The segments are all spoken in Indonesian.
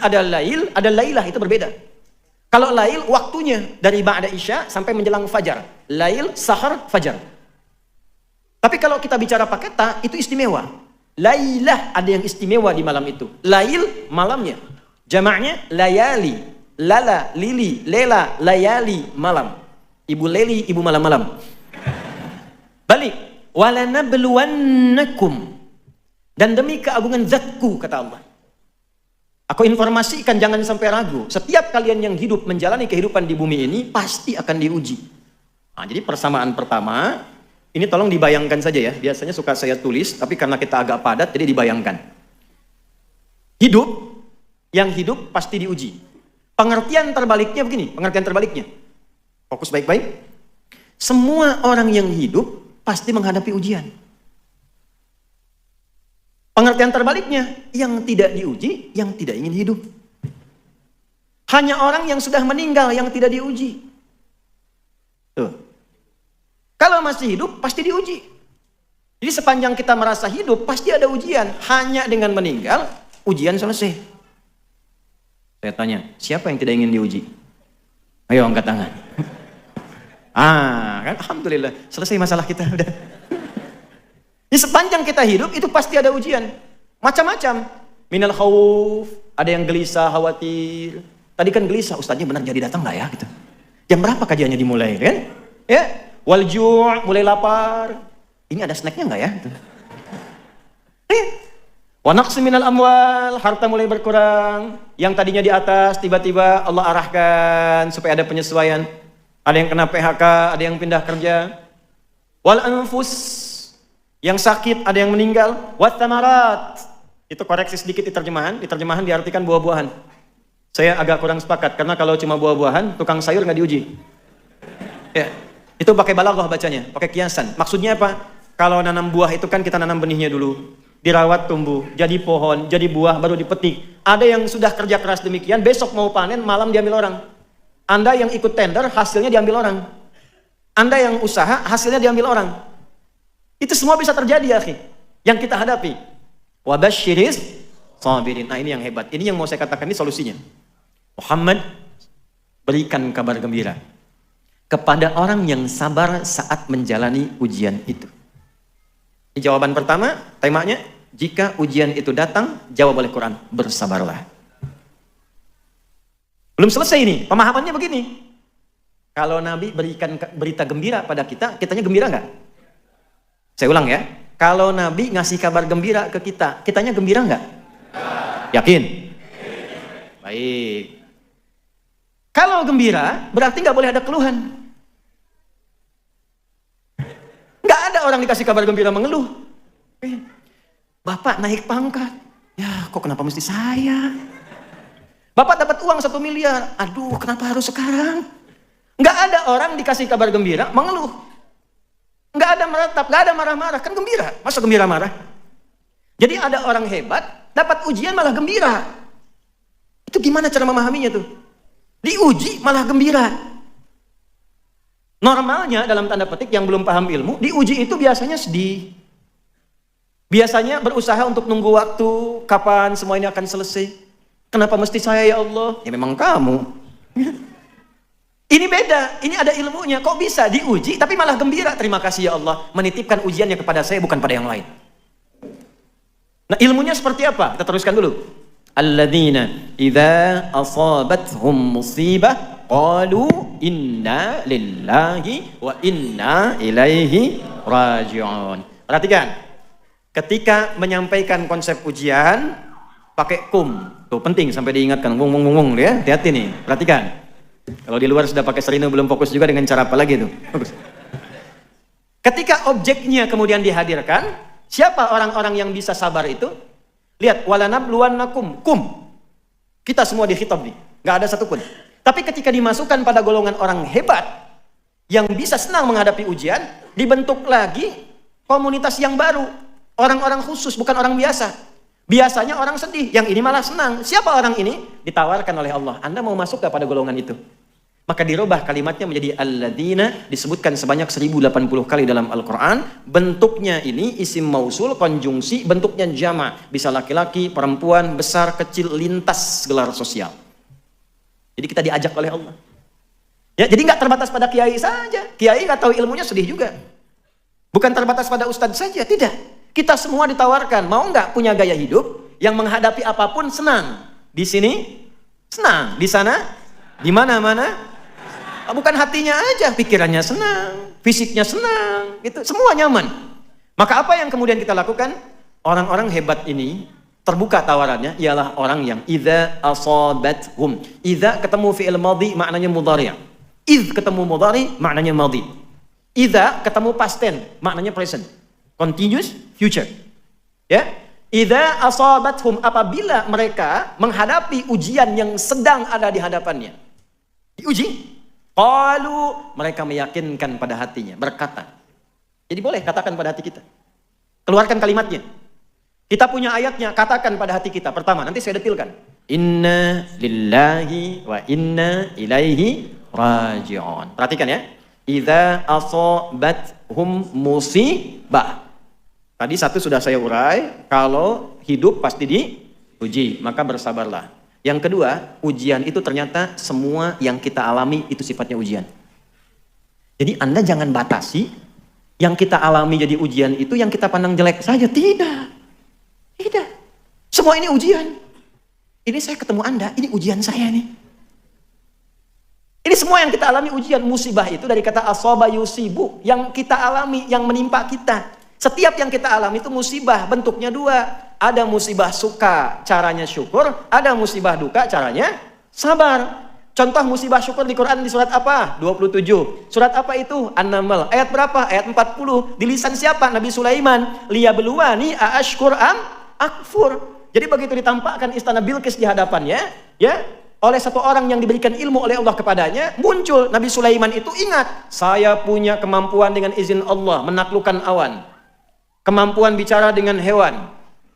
ada lail, ada lailah, itu berbeda. Kalau lail waktunya dari ba'da isya sampai menjelang fajar. Lail, sahar, fajar. Tapi kalau kita bicara pakai ta, itu istimewa. Lailah, ada yang istimewa di malam itu. Lail, malamnya. Jamaknya layali, lala, lili, lela, layali, malam. Ibu leli, ibu malam-malam. Balik. Walanabluwannakum. Dan demi keagungan zatku, kata Allah. Aku informasikan, jangan sampai ragu. Setiap kalian yang hidup menjalani kehidupan di bumi ini pasti akan diuji. Nah, jadi persamaan pertama, ini tolong dibayangkan saja ya. Biasanya suka saya tulis, tapi karena kita agak padat, jadi dibayangkan. Yang hidup pasti diuji. Pengertian terbaliknya begini, pengertian terbaliknya. Fokus baik-baik. Semua orang yang hidup pasti menghadapi ujian. Pengertian terbaliknya, yang tidak diuji, yang tidak ingin hidup. Hanya orang yang sudah meninggal yang tidak diuji. Tuh. Kalau masih hidup, pasti diuji. Jadi sepanjang kita merasa hidup, pasti ada ujian. Hanya dengan meninggal, ujian selesai. Saya tanya, siapa yang tidak ingin diuji? Ayo angkat tangan. Kan alhamdulillah, selesai masalah kita udah. Di sepanjang kita hidup itu pasti ada ujian. Macam-macam. Minal khauf, ada yang gelisah, khawatir. Tadi kan gelisah, ustadznya benar jadi datang nggak ya? Gitu. Jam berapa kajiannya dimulai kan? Ya, wal ju', mulai lapar. Ini ada snacknya nggak ya? Gitu. Wa naqsi minal amwal, harta mulai berkurang. Yang tadinya di atas, tiba-tiba Allah arahkan supaya ada penyesuaian. Ada yang kena PHK, ada yang pindah kerja. Wal anfus, yang sakit, ada yang meninggal. Wat tamarat, itu koreksi sedikit di terjemahan. Di terjemahan diartikan buah-buahan. Saya agak kurang sepakat, karena kalau cuma buah-buahan, tukang sayur nggak diuji. Ya, itu pakai balaghah bacanya, pakai kiasan. Maksudnya apa? Kalau nanam buah itu kan kita nanam benihnya dulu, dirawat tumbuh, jadi pohon, jadi buah, baru dipetik. Ada yang sudah kerja keras demikian, besok mau panen, malam diambil orang. Anda yang ikut tender, hasilnya diambil orang. Anda yang usaha, hasilnya diambil orang. Itu semua bisa terjadi ya, akhi. Yang kita hadapi. Wabasyiris sabirin. Nah, ini yang hebat. Ini yang mau saya katakan, ini solusinya. Muhammad, berikan kabar gembira kepada orang yang sabar saat menjalani ujian itu. Di jawaban pertama, temanya, jika ujian itu datang, jawab oleh Quran, bersabarlah. Belum selesai ini, pemahamannya begini. Kalau Nabi berikan berita gembira pada kita, kitanya gembira nggak? Saya ulang ya, kalau Nabi ngasih kabar gembira ke kita, kitanya gembira nggak? Yakin? Baik. Kalau gembira, berarti nggak boleh ada keluhan. Nggak ada orang dikasih kabar gembira mengeluh. Bapak naik pangkat, ya kok kenapa mesti saya? Bapak dapat uang 1 miliar, aduh kenapa harus sekarang? Nggak ada orang dikasih kabar gembira mengeluh. Nggak ada meratap, nggak ada marah-marah, kan gembira. Masa gembira marah? Jadi ada orang hebat, dapat ujian malah gembira. Itu gimana cara memahaminya tuh? Diuji malah gembira. Normalnya dalam tanda petik yang belum paham ilmu, diuji itu biasanya sedih. Biasanya berusaha untuk nunggu waktu, kapan semua ini akan selesai. Kenapa mesti saya ya Allah? Ya memang kamu. Ini beda, ini ada ilmunya. Kok bisa diuji tapi malah gembira? Terima kasih ya Allah, menitipkan ujiannya kepada saya bukan pada yang lain. Nah, ilmunya seperti apa? Kita teruskan dulu. Alladzina idza asabathum musibah qalu inna lillahi wa inna ilaihi raji'un. Perhatikan. Ketika menyampaikan konsep ujian pakai kum. Tuh penting sampai diingatkan. Wung ya. Hati-hati nih. Perhatikan. Kalau di luar sudah pakai serino belum fokus juga dengan cara apa lagi tuh? Bagus. Ketika objeknya kemudian dihadirkan, siapa orang-orang yang bisa sabar itu? Lihat, walanabluwannakum, kum. Kita semua dikhitab nih, nggak ada satupun. Tapi ketika dimasukkan pada golongan orang hebat yang bisa senang menghadapi ujian, dibentuk lagi komunitas yang baru, orang-orang khusus, bukan orang biasa. Biasanya orang sedih, yang ini malah senang. Siapa orang ini? Ditawarkan oleh Allah. Anda mau masuk gak pada golongan itu? Maka dirubah kalimatnya menjadi alladzina, disebutkan sebanyak 1080 kali dalam Al-Quran. Bentuknya ini isim mausul, konjungsi, bentuknya jama'. Bisa laki-laki, perempuan, besar, kecil, lintas gelar sosial. Jadi kita diajak oleh Allah. Ya, jadi nggak terbatas pada kiai saja. Kiai nggak tahu ilmunya sedih juga. Bukan terbatas pada ustadz saja, tidak. Kita semua ditawarkan, mau nggak punya gaya hidup yang menghadapi apapun senang. Di sini senang, di sana, di mana-mana. Bukan hatinya aja, pikirannya senang, fisiknya senang, gitu, semua nyaman. Maka apa yang kemudian kita lakukan? Orang-orang hebat ini terbuka tawarannya ialah orang yang idza asabathum. Idza ketemu fi'il madhi maknanya mudhari'. Idz ketemu mudhari maknanya madhi. Idza ketemu past tense maknanya present. Continuous future. Ya? Idza asabathum, apabila mereka menghadapi ujian yang sedang ada di hadapannya. Diuji. Qalu, mereka meyakinkan pada hatinya, berkata. Jadi boleh katakan pada hati kita. Keluarkan kalimatnya. Kita punya ayatnya, katakan pada hati kita. Pertama, nanti saya detilkan. Inna lillahi wa inna ilaihi raji'un. Perhatikan ya. Idza asabathum musibah. Tadi satu sudah saya urai, kalau hidup pasti diuji, maka bersabarlah. Yang kedua, ujian itu ternyata semua yang kita alami itu sifatnya ujian. Jadi Anda jangan batasi yang kita alami jadi ujian itu yang kita pandang jelek saja. Tidak. Tidak. Semua ini ujian. Ini saya ketemu Anda, ini ujian saya nih. Ini semua yang kita alami ujian. Musibah itu dari kata asaba yusibu, yang kita alami, yang menimpa kita. Setiap yang kita alami itu musibah, bentuknya dua. Ada musibah suka, caranya syukur. Ada musibah duka, caranya sabar. Contoh musibah syukur di Quran di surat apa? 27. Surat apa itu? An-Naml. Ayat berapa? Ayat 40. Di lisan siapa? Nabi Sulaiman. Liyabluwani aashkur am akfur. Jadi begitu ditampakkan istana Bilqis di hadapannya, ya, oleh satu orang yang diberikan ilmu oleh Allah kepadanya, muncul Nabi Sulaiman itu ingat, saya punya kemampuan dengan izin Allah menaklukkan awan. Kemampuan bicara dengan hewan,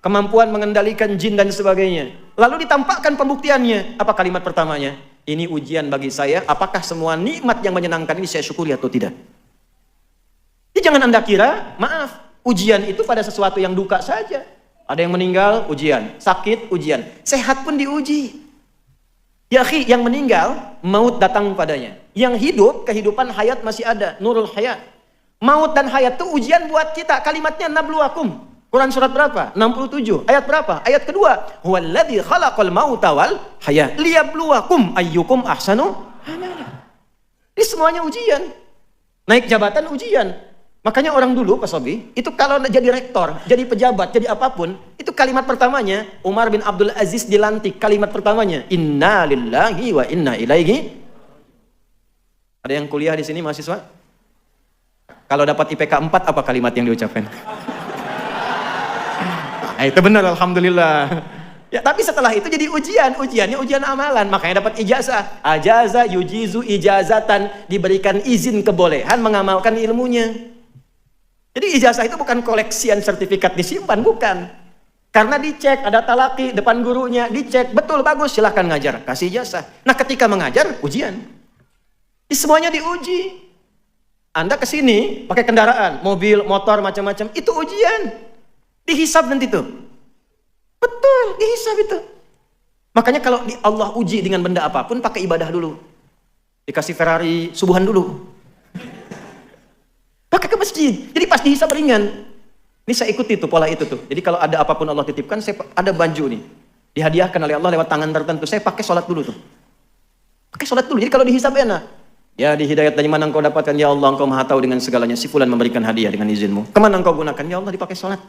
kemampuan mengendalikan jin dan sebagainya. Lalu ditampakkan pembuktiannya. Apa kalimat pertamanya? Ini ujian bagi saya, apakah semua nikmat yang menyenangkan ini saya syukuri atau tidak? Jadi jangan Anda kira, maaf, ujian itu pada sesuatu yang duka saja. Ada yang meninggal, ujian. Sakit, ujian. Sehat pun diuji. Ya akhi, yang meninggal, maut datang padanya. Yang hidup, kehidupan hayat masih ada, nurul hayat. Maut dan hayat itu ujian buat kita. Kalimatnya nabluwakum. Quran surat berapa? 67. Ayat berapa? Ayat kedua. Huwallazi khalaqal mauta wal hayat liyabluwakum ayyukum ahsanu amala. Ini semuanya ujian. Naik jabatan ujian. Makanya orang dulu Pak Sobi, itu kalau jadi rektor, jadi pejabat, jadi apapun, itu kalimat pertamanya, Umar bin Abdul Aziz dilantik, kalimat pertamanya, inna lillahi wa inna ilaihi. Ada yang kuliah di sini mahasiswa? Kalau dapat IPK 4, apa kalimat yang diucapkan? Nah, itu benar, alhamdulillah. Ya, tapi setelah itu jadi ujian. Ujiannya ujian amalan. Makanya dapat ijazah. Ajaza yujizu ijazatan. Diberikan izin kebolehan mengamalkan ilmunya. Jadi ijazah itu bukan koleksian sertifikat disimpan, bukan. Karena dicek, ada talaki depan gurunya. Dicek, betul, bagus, silahkan ngajar. Kasih ijazah. Nah, ketika mengajar, ujian. Semuanya diuji. Anda kesini pakai kendaraan, mobil, motor, macam-macam, itu ujian. Dihisab nanti tuh. Betul, dihisab itu. Makanya kalau Allah uji dengan benda apapun, pakai ibadah dulu. Dikasih Ferrari, subuhan dulu. Pakai ke masjid. Jadi pas dihisab ringan. Ini saya ikuti tuh pola itu tuh. Jadi kalau ada apapun Allah titipkan, saya ada baju nih. Dihadiahkan oleh Allah lewat tangan tertentu. Saya pakai sholat dulu tuh. Pakai sholat dulu. Jadi kalau dihisab enak. Ya di hidayat dari mana engkau dapatkan, ya Allah engkau maha tahu dengan segalanya. Si fulan memberikan hadiah dengan izinmu. Kemana engkau gunakan? Ya Allah dipakai sholat.